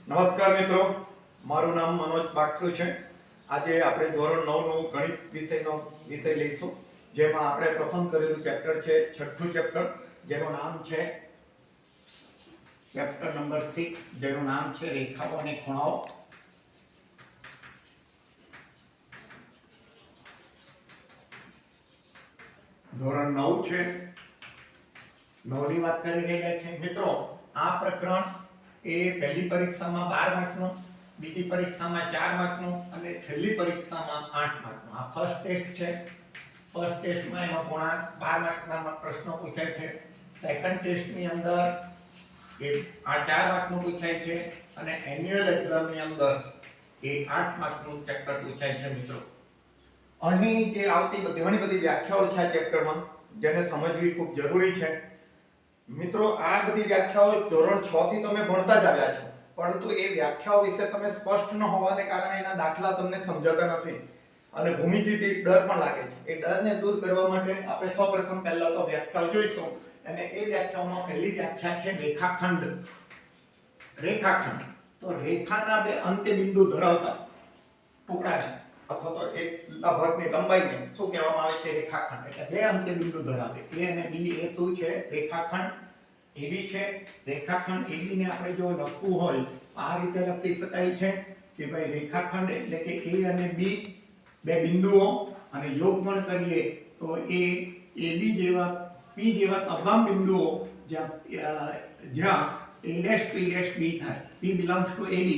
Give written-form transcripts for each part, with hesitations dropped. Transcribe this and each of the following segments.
નમસ્કાર મિત્રો, મારું નામ મનોજ બાકરુ છે। આજે આપણે ધોરણ 9 નું ગણિત વિષયનો વિષય લઈશું, જેમાં આપણે પ્રથમ કરેલું ચેપ્ટર છે છઠ્ઠું ચેપ્ટર, જેનું નામ છે ચેપ્ટર નંબર 6, જેનું નામ છે રેખાઓ અને ખૂણાઓ। ધોરણ 9 છે, 9 ની વાત કરી રહ્યા છે મિત્રો। આ પ્રકરણ એ પહેલી પરીક્ષામાં 12 માર્કનું, બીજી પરીક્ષામાં 4 માર્કનું અને છેલ્લી પરીક્ષામાં 8 માર્કનું આ ફર્સ્ટ ટેસ્ટ છે। ફર્સ્ટ ટેસ્ટમાં એનો પૂર્ણાંક 12 માર્કના પ્રશ્નો પૂછાય છે। સેકન્ડ ટેસ્ટની અંદર એ 4 માર્કનું પૂછાય છે અને એન્યુઅલ એક્ઝામની અંદર એ 8 માર્કનું ચેપ્ટર પૂછાય છે મિત્રો। અહીં જે આવતી ઘણી બધી વ્યાખ્યાઓ છે આ ચેપ્ટરમાં, જેને સમજવી ખૂબ જરૂરી છે મિત્રો। આ બધી વ્યાખ્યાઓ ધોરણ 6 થી તમે ભણતા જ આવ્યા છો, પરંતુ એ વ્યાખ્યાઓ વિશે તમે સ્પષ્ટ ન હોવાને કારણે એના દાખલા તમને સમજાતા નથી અને ભૂમિતિથી ડર પણ લાગે છે। એ ડરને દૂર કરવા માટે આપણે સૌપ્રથમ પહેલા તો વ્યાખ્યાઓ જોઈશું અને એ વ્યાખ્યાઓમાં પહેલી વ્યાખ્યા છે રેખાખંડ। રેખાખંડ તો રેખાના બે અંત્ય બિંદુ ધરાવતા ટુકડાને અથવા તો એક ભાગની લંબાઈને શું કહેવામાં આવે છે? રેખાખંડ। એટલે બે અંત્ય બિંદુ ધરાવે A અને B એ શું છે? રેખાખંડ AB છે। રેખાખંડ AB ને આપણે જો લખવું હોય આ રીતે લખી શકાય છે કે ભાઈ રેખાખંડ એટલે કે A અને B બે બિંદુઓ, અને યોગગણ કરીએ તો A AB જેવા P જેવા તમામ બિંદુઓ જ્યાં A' P' B થાય। P belongs to AB,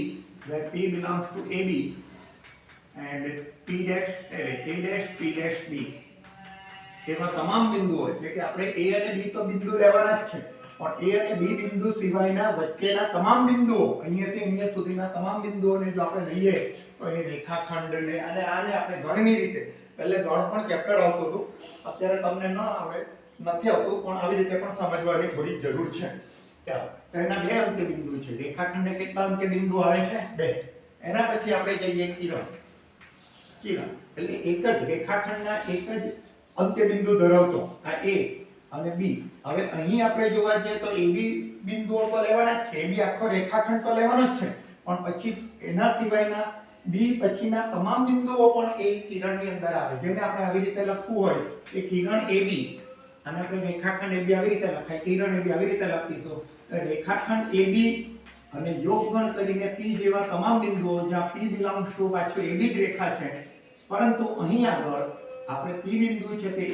where P belongs to AB and P' A' P' B એવા તમામ બિંદુઓ, એટલે કે આપણે A અને B તો બિંદુ લેવાના જ છે, પણ A અને B બિંદુ સિવાયના વચ્ચેના તમામ બિંદુઓ, અહીંયાથી અહીંયા સુધીના તમામ બિંદુઓને જો આપણે લઈએ તો એ રેખાખંડને, અને આને આપણે ગણની રીતે, પહેલે ગણ પણ ચેપ્ટર આવતું હતું, અત્યારે તમને ન આવે નથી આવતું, પણ આવી રીતે પણ સમજવાની થોડી જરૂર છે। ચાલો, તો એના બે અંત્ય બિંદુ છે। રેખાખંડને કેટલા અંત્ય બિંદુ આવે છે? બે। એના પછી આપણે જઈએ કિરણ। કિરણ એટલે એક જ રેખાખંડના એક જ અંત્ય બિંદુ ધરાવતો આ A અને B। હવે અહીં આપણે જોવા જઈએ તો AB બિંદુઓ તો લેવાના જ છે, AB આખો રેખાખંડ તો લેવાનો જ છે, પણ પછી એના સિવાયના B પછીના તમામ બિંદુઓ પણ એ કિરણની અંદર આવે, જેને આપણે આવી રીતે લખવું હોય કે કિરણ AB, અને આપણે રેખાખંડ AB આવી રીતે લખાય, કિરણ AB આવી રીતે લખીશું તો રેખાખંડ AB અને યોગગણ કરીને P જેવા તમામ બિંદુઓ જ્યાં P belongs to પાછું AB જ રેખા છે, પરંતુ અહીં આગળ આપણે P બિંદુ છે તે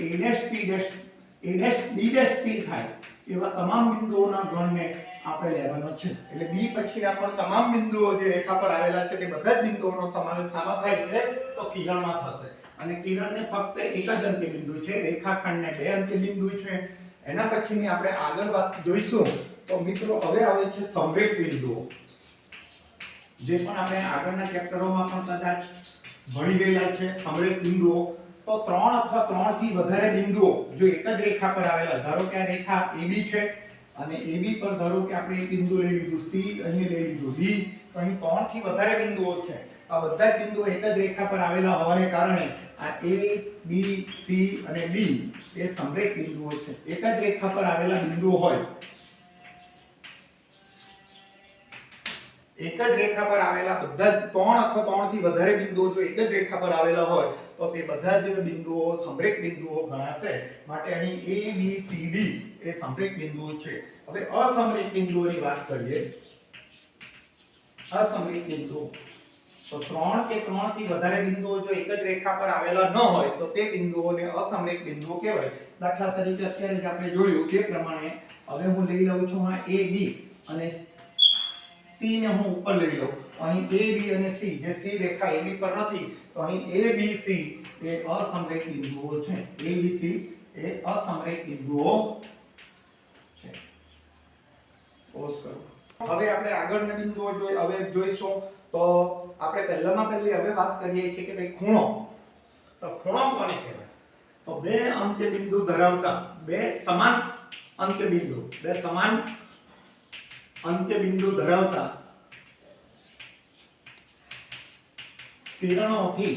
A', B' P થાય એવા તમામ બિંદુઓના ગણને આપણે લેવાનો છે। એટલે B પછીના પણ તમામ બિંદુઓ જે રેખા પર આવેલા છે તે બધા જ બિંદુઓનો સમાવેશ આમાં થાય છે તો કિરણમાં થશે। અને કિરણને ફક્ત એક જ અંત્ય બિંદુ છે, રેખાખંડને બે અંત્ય બિંદુ છે। એના પછીની આપણે આગળ વાત જોઈશું તો મિત્રો હવે આવે છે સમરેખ બિંદુઓ, જે પણ આપણે આગળના ચેપ્ટરોમાં પણ કદાચ ભણી ગયેલા છે। સમરેખ બિંદુઓ તો 3 અથવા 3 થી વધારે બિંદુઓ જો એક જ રેખા પર આવેલા, ધારો કે આ રેખા AB છે અને AB પર ધારો કે આપણે એક બિંદુ લઈ લીધું C, અહીં લઈ લીધું D, તો અહીં 3 થી વધારે બિંદુઓ છે। આ બધા જ બિંદુઓ એક જ રેખા પર આવેલા હોવાને કારણે આ A, B, C અને D એ સમરેખ બિંદુઓ છે। એક જ રેખા પર આવેલા બિંદુઓ હોય, એક જ રેખા પર આવેલા બધા જ 3 અથવા 3 થી વધારે બિંદુઓ જો એક જ રેખા પર આવેલા હોય તો તે બધા જ બિંદુઓ સમરેખ બિંદુઓ ગણાશે। માટે અહીં A, B, C, D એ સમરેખ બિંદુઓ છે। હવે અસમરેખ બિંદુઓની વાત કરીએ। અસમરેખ બિંદુઓ તો 3 કે 3 થી વધારે બિંદુઓ જો એક જ રેખા પર આવેલા ન હોય તો તે બિંદુઓને અસમરેખ બિંદુઓ કહેવાય। દાખલા તરીકે અત્યારે જ આપણે જોયું તે પ્રમાણે હવે હું લઈ લઉં છું આ A, B અને C ને હું ઉપર લઈ લઉં, અહીં A, B અને C, જે C રેખા AB પર નથી તો અહીં A, B, C એ અસમરેખ બિંદુઓ છે। A, B, C એ અસમરેખ બિંદુઓ છે। પોઝ કરો। હવે આપણે આગળના બિંદુઓ હવે જોઈશું તો આપણે પહેલામાં પહેલી હવે વાત કરીએ છીએ કે ભાઈ ખૂણો। તો ખૂણો કોને કહેવાય? તો બે અંત્ય બિંદુ ધરાવતા, બે સમાન અંત્ય બિંદુ ધરાવતા કિરણોથી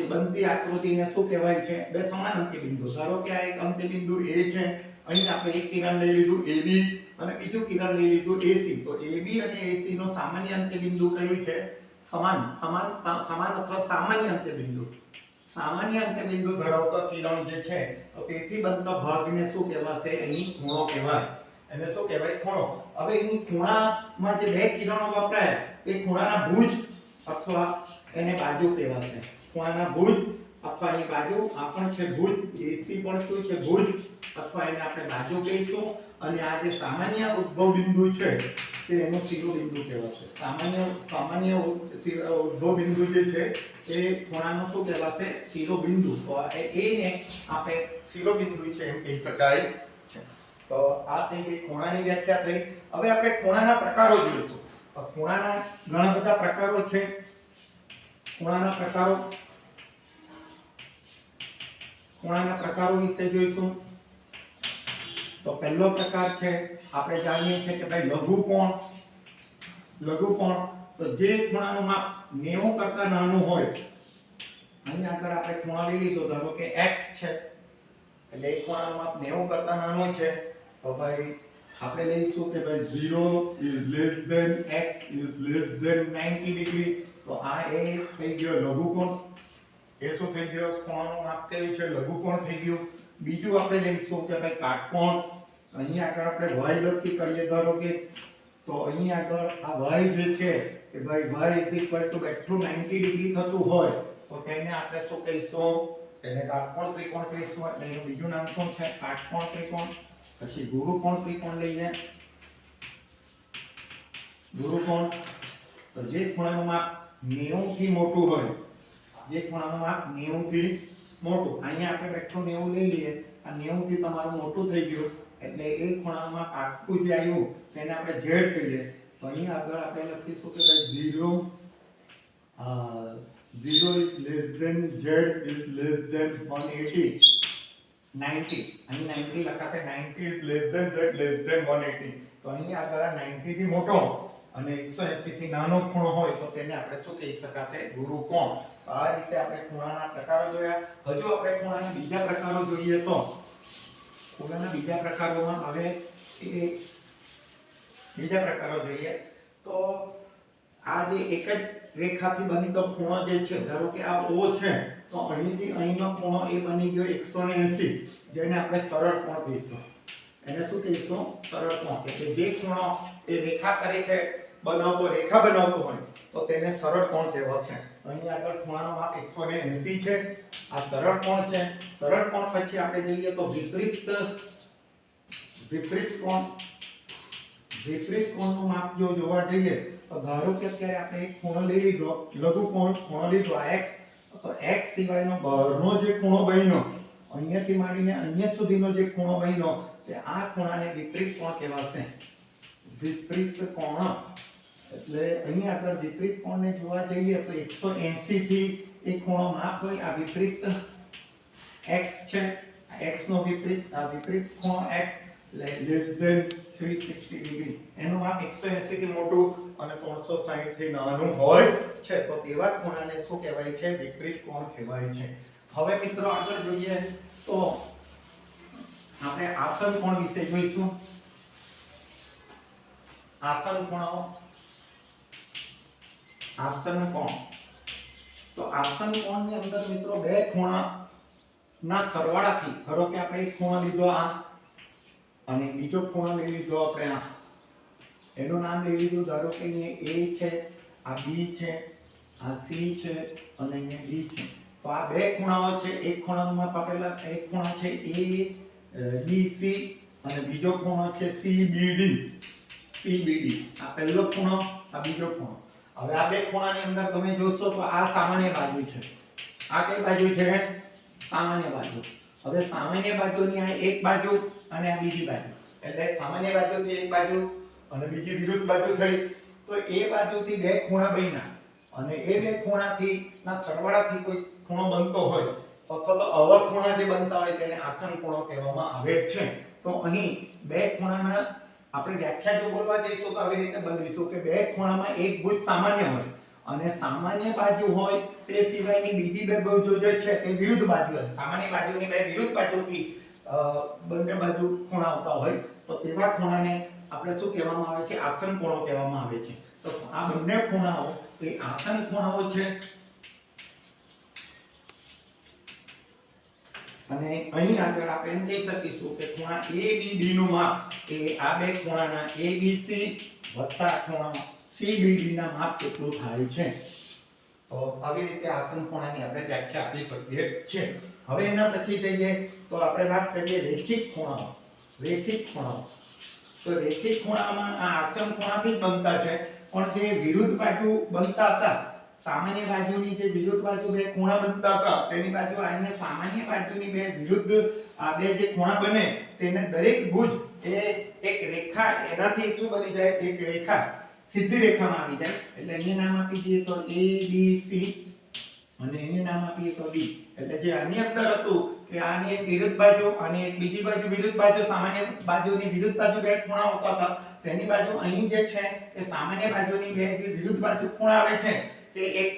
બનતી આકૃતિને શું કહેવાય છે? બે સમાન અંત્ય બિંદુ। ધારો કે આ એક અંત્ય બિંદુ A છે અહીં આપણે એક કિરણ લઈ લીધું AB અને બીજું કિરણ લઈ લીધું AC. તો AB અને AC નો સામાન્ય અંત્યબિંદુ કયું છે? સમાન અથવા સામાન્ય અંત્યબિંદુ. સામાન્ય અંત્યબિંદુ ધરાવતો કિરણ જે છે તો તેથી બનતો ભાગને શું કહેવાશે? અહીં ખૂણો કહેવાય. એને શું કહેવાય? ખૂણો. હવે અહીં ખૂણામાં જે બે કિરણો વપરાય તે ખૂણાના ભુજ અથવા એને બાજુ કહેવાશે. ખૂણાના ભુજ અથવા એની બાજુ. આ પણ છે ભુજ. AC પણ શું છે? ભુજ અથવા એને આપણે બાજુ કહીશું. અને આ જે સામાન્ય ઉદ્ભવ બિંદુ છે તે એનું શિરોબિંદુ કહેવાશે. સામાન્ય ઉદ્ભવ બિંદુ જે છે એ ખૂણાનું શું કહેવાશે? શિરોબિંદુ. તો એને આપણે શિરોબિંદુ છે એમ કહી શકાય છે. તો આ થઈ ગઈ ખૂણાની વ્યાખ્યા થઈ. હવે આપણે ખૂણાના પ્રકારો જોઈશું. તો ખૂણાના ઘણા બધા પ્રકારો છે. ખૂણાના પ્રકારો વિશે જોઈશું. તો પહેલો પ્રકાર છે આપણે જાણીએ છીએ કે ભાઈ લઘુકોણ. તો જે ખૂણાનું માપ 90 કરતા નાનું હોય, અહીં આગળ આપણે ખૂણો લઈ લીધો, ધારો કે x છે, એટલે એક ખૂણાનું માપ 90 કરતા નાનું છે, તો ભાઈ આપણે લઈશું કે ભાઈ 0 is less than x is less than 90 degree. તો આ એ થઈ ગયો લઘુકોણ. એ શું થઈ ગયો? ખૂણાનું માપ કયું છે? લઘુકોણ થઈ ગયું. બીજું આપણે લઈશું કે ભાઈ કાટકોણ. અહીં આગળ આપણે y લખી કરીએ ધારો કે, તો અહીં આગળ આ y જે છે કે ભાઈ y = 90 ડિગ્રી થતું હોય તો તેને આપણે શું કહીશું? તેને કાટકોણ ત્રિકોણ કહીશું. એટલે એનું બીજું નામ શું છે? કાટકોણ ત્રિકોણ. પછી ગુરુકોણ ત્રિકોણ લઈએ. ગુરુકોણ તો જે ખૂણાનું માપ 90 થી મોટું હોય, જે ખૂણાનું માપ 90 થી મોટું, અહીંયા આપણે 90 લઈ લઈએ, આ 90 થી તમારું મોટું થઈ ગયું એટલે એ ખૂણાનું માપ આખું જે આવ્યું તેને આપણે z કહીએ. તો અહીં આગળ આપણે લખીશું કે ભાઈ 0 is less than z is less than 180. 90 અહીં 90 લખાશે. 90 is less than z less than 180. તો અહીં આગળ આ 90 થી મોટો અને 180 થી નાનો ખૂણો હોય તો તેને આપણે શું કહી શકાશે? ગુરુકોણ. તો આ રીતે આપણે ખૂણાના પ્રકારો જોયા. હજુ આપણે ખૂણાના બીજા પ્રકારો જોઈએ. તો ખૂણાના બીજા પ્રકારોમાં હવે બીજા પ્રકારો જોઈએ તો આ જે એક જ રેખાથી બનેલો ખૂણો જે છે, ધારો કે આ O છે, તો અહીંથી અહીંનો ખૂણો એ બની ગયો 180, જેને આપણે સરળ કોણ કહીશું. એને શું કહીશું? સરળ કોણ. એટલે જે ખૂણો એ રેખા બનાવતો હોય તો તેને સરળ કોણ કહેવાશે. અહીં આગળ ખૂણાનો માપ 180 છે. આ સરળ કોણ છે. સરળ કોણ પછી આપણે જઈએ તો વિપરીત કોણ. વિપરીત કોણનું માપ જો જોવા જઈએ તો ધારો કે અત્યારે આપણે એક ખૂણો લઈ લીધો, લઘુકોણ ખૂણો લીધો આ x. તો x સિવાયનો બહારનો જે ખૂણો બન્યો, અહીંયાથી માંડીને અહીંયા સુધીનો જે ખૂણો બન્યો, તે આ ખૂણાને વિપરીત કોણ કહેવાશે. વિપરીત કોણ. એટલે અહીં આગળ વિપરીત કોણને જોવા જઈએ તો 180 થી એક ખૂણો માપ હોય. આ વિપરીત x છે. આ x નો વિપરીત, આ વિપરીત ખૂણો x less than 360 ડિગ્રી. એનું માપ 180 થી મોટું અને 360 થી નાનું હોય છે તો તેવા ખૂણાને શું કહેવાય છે? વિપરીત કોણ કહેવાય છે. હવે મિત્રો આગળ જોઈએ તો આપણે આસન કોણ વિશે જોઈશું. આસન કોણ. તો આસન કોણની અંદર મિત્રો બે ખૂણાના સરવાળાથી, ધારો કે આપણે એક ખૂણો લીધો આ અને બીજો ખૂણો લઈ લીધો આપણે આ, એનું નામ લઈ લીધું ધારો કે અહીંયા A છે, આ B છે, આ C છે અને અહીંયા D છે. તો આ બે ખૂણાઓ છે. એક ખૂણાનું માપ આપેલા, એક ખૂણો છે ABC અને બીજો ખૂણો છે CBD. આ પહેલો ખૂણો, આ બીજો ખૂણો. હવે આ બે ખૂણાની અંદર તમે જોશો તો આ સામાન્ય બાજુ છે. આ કઈ બાજુ છે? સામાન્ય બાજુ. હવે સામાન્ય બાજુની આ એક બાજુ અને આ બીજી બાજુ, એટલે સામાન્ય બાજુથી એક બાજુ અને બીજી વિરુદ્ધ બાજુ થઈ. તો એ બાજુથી બે ખૂણા બન્યા અને એ બે ખૂણાથી ના સરવાળાથી કોઈ ખૂણો બનતો હોય અથવા તો અવર ખૂણા જે બનતા હોય તેને આસન ખૂણો કહેવામાં આવે છે. તો અહીં બે ખૂણાના આપણે વ્યાખ્યા જો બોલવા જઈશું તો આવી રીતે બનવીશું કે બે ખૂણામાં એક ભુજ સામાન્ય હોય અને સામાન્ય બાજુ હોય તે સિવાયની બીજી બે બાજુ જે છે તે વિરુદ્ધ બાજુ હોય. સામાન્ય બાજુની બે વિરુદ્ધ બાજુથી બંને બાજુ ખૂણા આવતા હોય તો તેવા ખૂણાને આપણે શું કહેવામાં આવે છે? આસન ખૂણો કહેવામાં આવે છે. તો આ બંને ખૂણાઓ એ આસન ખૂણાઓ છે. અને અહીં આગળ આપણે એમ કહી શકીશું કે ખૂણા ABD નું માપ એ આ બે ખૂણાના ABC વત્તા ખૂણા CBD ના માપ કેટલું થાય છે. તો આવી રીતે આસન ખૂણાની આપણે વ્યાખ્યા આપી શકીએ છીએ. હવે એના પછી જઈએ તો આપણે વાત કરીએ રેખિક ખૂણાઓ. રેખિક ખૂણાઓ. તો રેખિક ખૂણામાં આ આસન ખૂણાથી જ બનતા છે, પણ જે વિરુદ્ધ બાજુ બનતા હતા, સામાન્ય બાજુની જે વિરુદ્ધ બાજુ બે ખૂણા બનતા હતા તેની બાજુ આને સામાન્ય બાજુની બે વિરુદ્ધ આ બે જે ખૂણા બને તેને દરેક ભુજ એ એક રેખા એનાથી શું બની જાય? એક રેખા સીધી રેખામાં આવી જાય. એટલે અહીંયા નામ આપી દઈએ તો ABC અને અહીંયા નામ આપીએ તો D. એટલે જે આની અંદર હતું કે આની એક વિરુદ્ધ બાજુ અને એક બીજી બાજુ વિરુદ્ધ બાજુ, સામાન્ય બાજુની વિરુદ્ધ બાજુ બે ખૂણા હોતા હતા, તેની બાજુ અહીં જે છે એ સામાન્ય બાજુની બે જે વિરુદ્ધ બાજુ ખૂણા આવે છે તે એક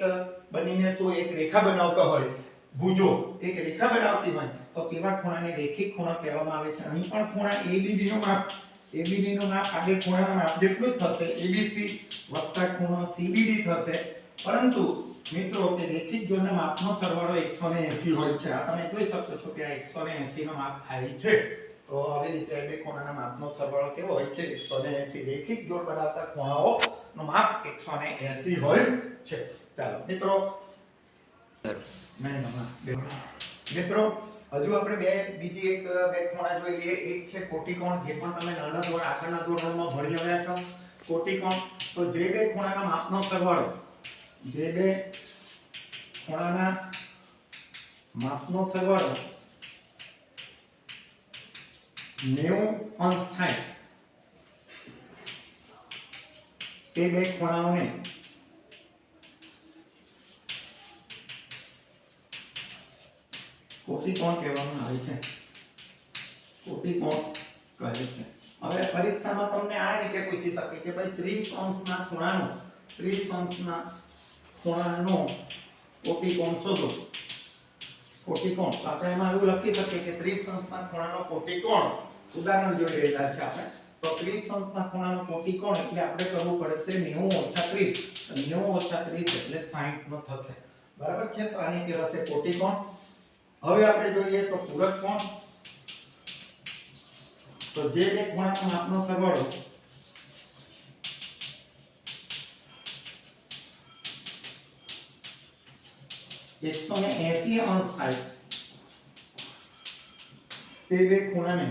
બનીને તો એક રેખા બનાવતો હોય, ભુજો એક રેખા બનાવતી હોય તો તેવા ખૂણાને રેખિક ખૂણા કહેવામાં આવે છે. અહીં પણ ખૂણા ABD નું માપ આ બે ખૂણાના માપ જેટલું જ થશે, ABC વત્તા ખૂણો CBD થશે. પરંતુ મિત્રો કે રેખિક જોડના માપનો સરવાળો 180 હોય છે. આ તમે જોઈ શકો છો કે આ 180 નો માપ થાય છે. તો આવી રીતે બે ખૂણાના માપનો સરવાળો કેવો હોય છે? 180. રેખિક જોડ બનાવતા ખૂણાઓનું માપ 180 હોય છે. ચાલો મિત્રો, મિત્રો હજુ આપણે બીજી એક બે ખૂણા જોઈ લઈએ. એક છે કોટિકોણ, જે પણ તમે નાના ધોરણ આગળના ધોરણમાં ભણી આવ્યા છો. કોટિકોણ, તો જે બે ખૂણાના માપનો સરવાળો 90 અંશ થાય તે બે ખૂણાઓને કોટિકોણ કહેવામાં આવે છે. કોટિકોણ કહે છે. હવે પરીક્ષામાં તમને આ રીતે પૂછી શકે કે ભાઈ 30 અંશના ખૂણાનો કોટિકોણ શોધો. કોટિકોણ, આપણે એમાં એવું લખી શકીએ કે 30 અંશના ખૂણાનો કોટિકોણ, ઉદાહરણ જોઈ રહ્યા છે આપણે. તો 30 અંશના ખૂણાનો કોટિકોણ એટલે આપણે કરવું પડશે 90 - 30. 90 - 30 એટલે 60 નો થશે. બરાબર છે? તો આને કહેવાશે કોટિકોણ. હવે આપણે જોઈએ તો પૂરક કોણ. તો જે બે ખૂણાના માપનો સરવાળો 180 અંશ થાય તે બે ખૂણાને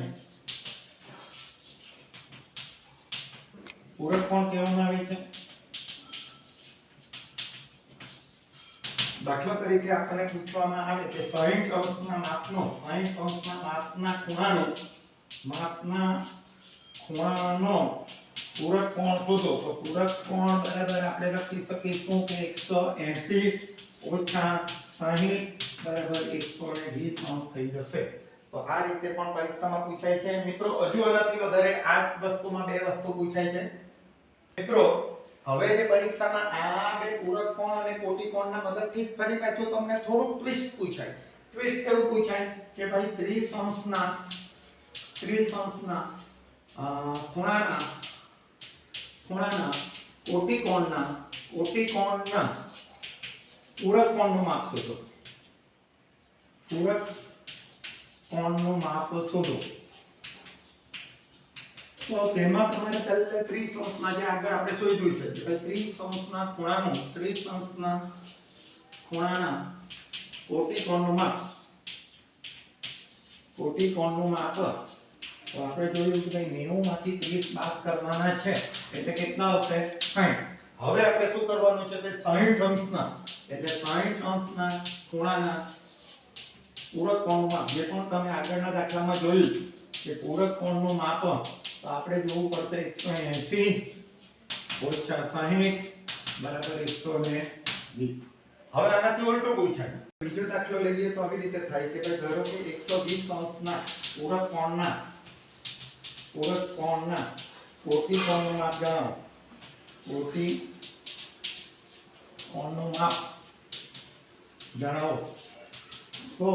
પૂરક કોણ કહેવામાં આવે છે. દાખલા તરીકે આપણને પૂછવામાં આવે કે 60 અંશના માપનો પૂરક કોણ શોધો. તો પૂરક કોણ બરાબર આપણે લખી શકીશું કે 180 ઓછા 60 બરાબર 120 અંશ થઈ જશે. તો આ રીતે પણ પરીક્ષામાં પૂછાય છે. મિત્રો હજુ આનાથી વધારે આ વસ્તુમાં બે વસ્તુ પૂછાય છે. મિત્રો હવે જે પરીક્ષામાં આ બે પૂરક કોણ અને કોટિકોણના મદદથી ફરી પાછું તમને થોડુંક ટ્વિસ્ટ પૂછાય. ટ્વિસ્ટ એવું પૂછાય કે ભાઈ 30 અંશના ખૂણાના કોટિકોણના પૂરક કોણનું માપ શોધો. પૂરક કોણનું માપ શોધો. તો તેમાં તમારે પહેલા 30 અંશના જે આગળ આપણે શોધ્યું છે કે 30 અંશના ખૂણાના કોટિકોણનું માપ. તો આપણે જોયું કે ભાઈ 90 માંથી 30 બાદ કરવાના છે એટલે કેટલા આવશે? 60. હવે આપણે શું કરવાનું છે? તે 60 અંશના ખૂણાના પૂરક કોણનું માપ, જે પણ તમે આગળના દાખલામાં જોયું કે પૂરક કોણનું માપ, તો આપણે જોવું પડશે 180 ઓછા 60 બરાબર 120. હવે આનાથી ઉલટું પૂછાય. બીજો દાખલો લઈએ તો આવી રીતે થાય કે ભાઈ ધારો કે 120 અંશના પૂરક કોણના કોટિકોણનું માપ જણાવો. કોટિકોણનું માપ જણાવો. તો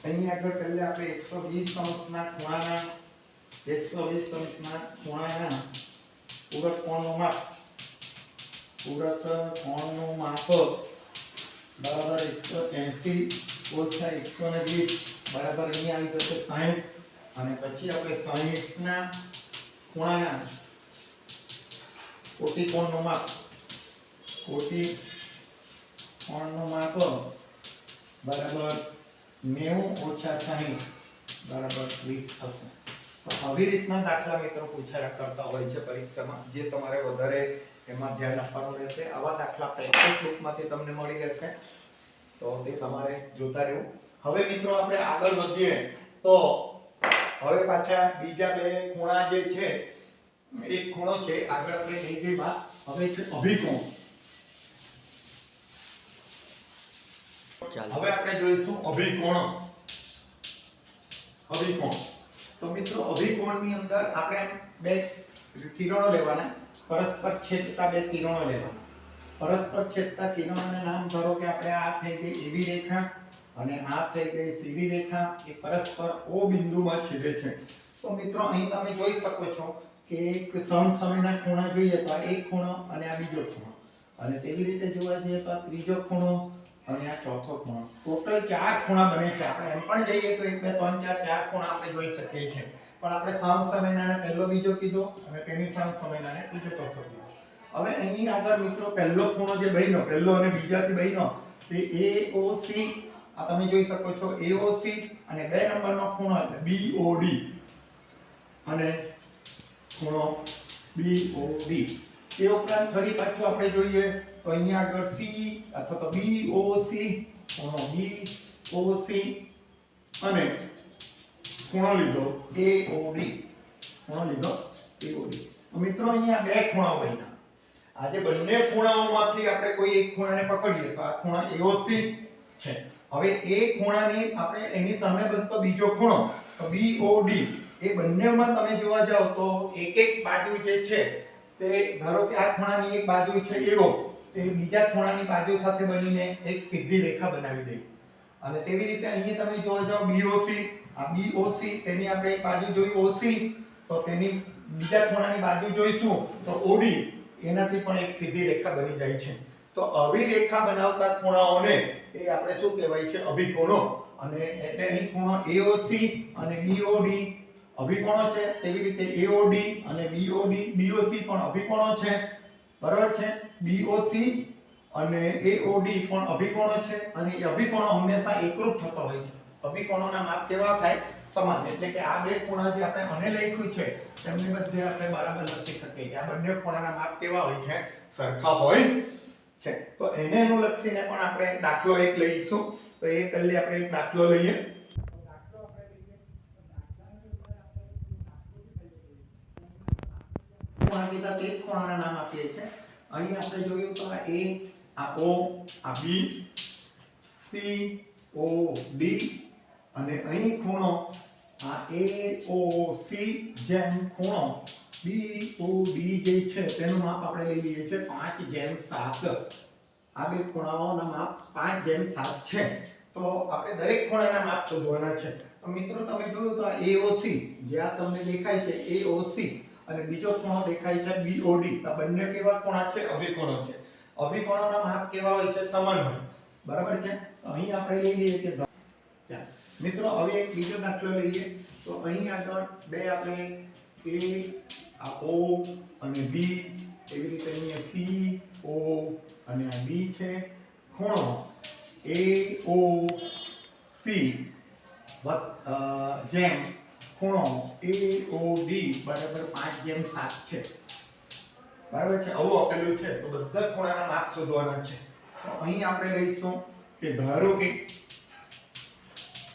અહીં આગળ પહેલા આપણે 120 અંશના ખૂણાના 120 અંશના ખૂણાના પૂરક કોણનું માપ બરાબર 180 ઓછા 120 બરાબર અહીં આવી જશે 60 અને પછી આપણે 60 ના ખૂણાના કોટી કોણનું માપ બરાબર 90 ઓછા 60 બરાબર 20 થશે. તો આવી રીતના દાખલા મિત્રો પૂછાયા કરતા હોય છે પરીક્ષામાં, જે તમારે વધારે એમાં ધ્યાન આપવાનું રહેશે. આવા દાખલા પ્રેક્ટિસ બુકમાંથી તમને મળી રહેશે, તો તે તમારે જોતા રહેવું. હવે મિત્રો આપણે આગળ વધીએ તો હવે પાછા બીજા બે ખૂણા જે છે, એક ખૂણો છે આગળ આપણે લઈ ગઈ વાત, હવે છે અભિકોણ. હવે આપણે જોઈશું અભિકોણ. તો મિત્રો અભિકોણની અંદર આપણે બે કિરણો લેવાના, પરસ્પર છેદતા બે કિરણો લેવાના. પરસ્પર છેદતા કિરણોના નામ ધારો કે આપણે આ થઈ ગઈ એવી રેખા અને આ થઈ ગઈ સીધી રેખા, એ પરસ્પર O બિંદુમાં છેદે છે. તો મિત્રો અહીં તમે જોઈ શકો છો કે એક સમસમયના ખૂણા જોઈએ તો આ એક ખૂણો અને આ બીજો ખૂણો, અને તેવી રીતે જોવા જઈએ તો આ ત્રીજો ખૂણો અને આ ચોથો ખૂણો. ટોટલ 4 ખૂણા બને છે. આપણે એમ પણ જઈએ તો 1 2 3 4 4 ખૂણા આપણે જોઈ શકીએ છીએ, પણ આપણે સમસમયનાને પહેલો બીજો કીધો અને તેની સમસમયનાને ત્રીજો ચોથો કીધો. હવે અહીં આગળ મિત્રો પહેલો ખૂણો જે બન્યો, પહેલો અને બીજાથી બન્યો તે AOC, આ તમે જોઈ શકો છો AOC, અને 2 નંબરનો ખૂણો એટલે BOD અને ખૂણો BOD. એ ઉપરાંત ફરી પાછું આપણે જોઈએ તો અહીંયા આગળ C અથવા તો BOC, ખૂણો BOC અને ખૂણો લીધો AOD. તો મિત્રો અહીંયા બે ખૂણાઓ બન્યા. આજે બંને ખૂણાઓમાંથી આપણે કોઈ એક ખૂણાને પકડીએ તો આ ખૂણા AOC છે. હવે એ ખૂણાની આપણે એની સામે બનતો બીજો ખૂણો તો BOD, એ બંનેમાં તમે જોવા જાવ તો એક એક બાજુ જે છે તે ધારો કે આ ખૂણાની એક બાજુ છે AO, તે બીજા ખૂણાની બાજુ સાથે બનીને એક સીધી રેખા બનાવી દે. અને તેવી રીતે અહીંયા તમે જોવા જાવ BOC, આ BOC તેની આપણે એક બાજુ જોઈ OC, તો તેની બીજા ખૂણાની બાજુ જોઈશું તો OD, એનાથી પણ એક સીધી રેખા બની જાય છે. તો આવી રેખા બનાવતા ખૂણાઓને એ આપણે શું કહેવાય છે? અભિકોણો. અને એટલે અહીં ખૂણો AOC અને BOD અભિકોણો છે, તેવી રીતે AOD અને BOC પણ અભિકોણો છે, બરાબર છે. BOC અને AOD પણ અભિકોણો છે, અને એ અભિકોણો હંમેશા એકરૂપ થતા હોય છે. અભિકોણોના માપ કેવા થાય? સમાન. એટલે કે આ બે ખૂણા જે આપણે અને લખ્યું છે તેમને બધે આપણે બરાબર લખી શકીએ કે આ બંને ખૂણાના માપ કેવા હોય છે? સરખા હોય છે. તો એને અનુલક્ષીને પણ આપણે દાખલો એક લઈશું. તો એ પહેલે આપણે એક દાખલો લઈએ. ખૂણા તે ખૂણાના નામ આપીએ છીએ. અહીં આપણે જોયું તો આ A, આ O, આ B, C, O, D, અને અહીં ખૂણો આ AOC જેમ ખૂણો BOD જે છે તેનું માપ આપણે લઈ લઈએ છીએ 5:7. આ બે ખૂણાઓના માપ 5:7 છે. તો આપણે દરેક ખૂણાના માપ શોધવાના છે. તો મિત્રો તમે જોયું તો આ AOC જે આ તમને દેખાય છે AOC, અને બીજો ખૂણો દેખાય છે BOD. તો બંને કેવા ખૂણા છે? અભિકોણો છે. અભિકોણોના માપ કેવા હોય છે? સમાન હોય, બરાબર છે. તો અહીં આપણે લઈ લઈએ કે મિત્રો હવે એક બીજો દાખલો લઈએ. તો અહીં આગળ બે આપણે આ O અને B, એવી રીતે અહીંયા C, O અને આ B છે. ખૂણો AOC જેમ ખૂણો AOD બરાબર 5:7 છે, બરાબર છે. આવું આપેલું છે. તો બધા ખૂણાના માપ શોધવાના છે. તો અહીં આપણે લઈશું કે ધારો કે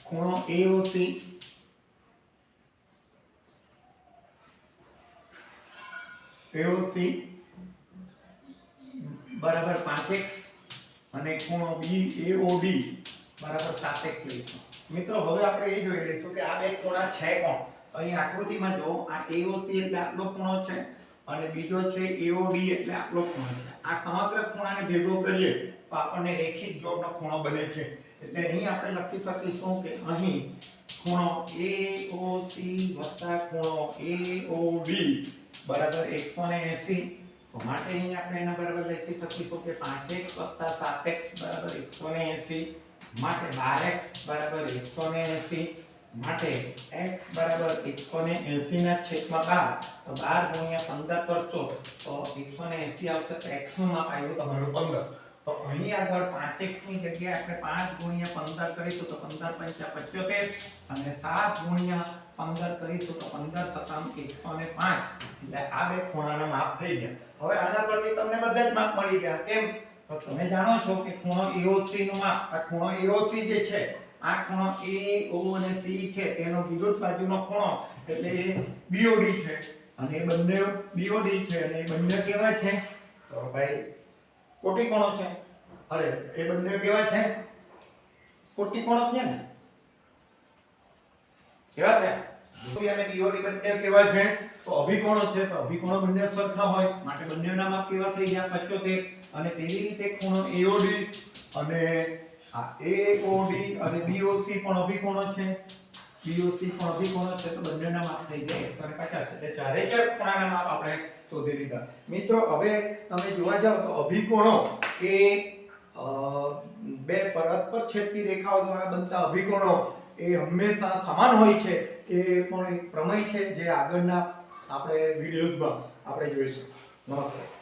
ખૂણો AOC બરાબર 5x અને ખૂણો BAOD બરાબર 7x લઈશું. મિત્રો હવે આપણે એ જોઈ લઈશું કે આ બે ખૂણા છે કોણ. અહીં આકૃતિમાં જો આ AOC એટલે આટલો ખૂણો છે અને બીજો છે AOD એટલે આટલો ખૂણો છે. આ સમગ્ર ખૂણાને ભેગો કરીએ તો આપણને રેખિક જોડનો ખૂણો બને છે. એટલે અહીં આપણે લખી શકીશું કે અહીં ખૂણો AOC વત્તા ખૂણો AOD બરાબર 180. તો માટે અહીં આપણે એના બરાબર લખી શકીશું કે 5x વત્તા 7x બરાબર 180. માટે 12x બરાબર 180. માટે x બરાબર 180 ના છેદમાં 12. તો 12 ગુણ્યા 15 કરશો તો 180 આવશે. તો x નું માપ આવ્યું તમારું 15. તો અહીં આગળ 5x ની જગ્યાએ આપણે 5 ગુણ્યા 15 કરીશું તો 15 પંચા 75 અને 7 ગુણ્યા 15 કરીશું તો 15 સતામ 105. એટલે આ બે ખૂણાના માપ થઈ ગયા. હવે આના પરથી તમને બધા જ માપ મળી ગયા. કેમ? તો તમે જાણો છો કે ખૂણો AOC નું માપ, આ ખૂણો AOC જે છે, આ ખૂણો AO અને C છે તેનો વિરુદ્ધ બાજુનો ખૂણો એટલે BOD છે અને એ બંને BOD છે અને એ બંને કેવા છે? તો ભાઈ કોટીકોણો છે. અરે એ બંને કેવા છે? કોટીકોણો છે ને. કેવા છે? BOD અને BOD બંને કેવા છે? તો અભિકોણો છે. તો અભિકોણો બંને સરખા હોય માટે બંનેના માપ કેવા થઈ ગયા? 75. અને તેવી રીતે ખૂણો AOD અને આ AOD અને BOC પણ અભિકોણો છે. BOC પણ અભિકોણો છે. તો બંનેના માપ થઈ ગયા 150. એટલે ચારે ચાર ખૂણાના માપ આપણે શોધી લીધા. મિત્રો હવે તમે જોવા જાવ તો અભિકોણો એ બે પરસ્પર છેદતી રેખાઓ દ્વારા બનતા અભિકોણો એ હંમેશા સમાન હોય છે. એ પણ એક પ્રમેય છે જે આગળના આપણે વિડિયોઝમાં આપણે જોઈશું. નમસ્કાર.